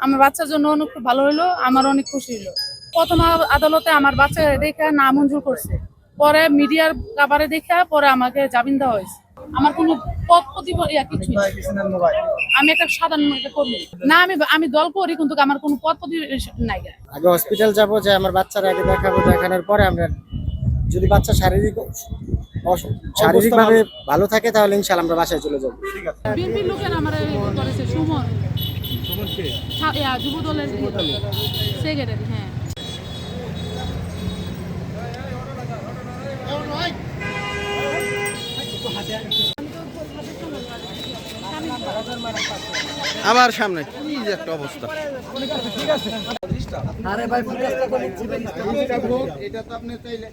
আমার বাচ্চার জন্য অনেক ভালো হইলো, আমার অনেক খুশি হইলো। প্রথম আদালতে আমার বাচ্চা দেখে না মঞ্জুর করছে, পরে মিডিয়ার কাবারে দেখে পরে আমাকে জামিন দেওয়া হয়েছে। আমার কোনো পদ কিছু আমি একটা সাধারণ একটা কর্মী না, আমি দল করি কিন্তু আমার কোনো পদ নাই। আগে হসপিটাল যাব, যে আমার বাচ্চার আগে দেখাবো, দেখানোর পরে আমরা যদি বাচ্চা শারীরিকভাবে ভালো থাকে তাহলে ইনশাআল্লাহ আমরা বাসায় চলে যাবো। বিএনপির লোকের আমার করেছে সুমন যুব দলের সেক্রেটারি। হ্যাঁ, আমার সামনে কি যে একটা অবস্থা। আরে ভাই এটা তো আপনি চাইলে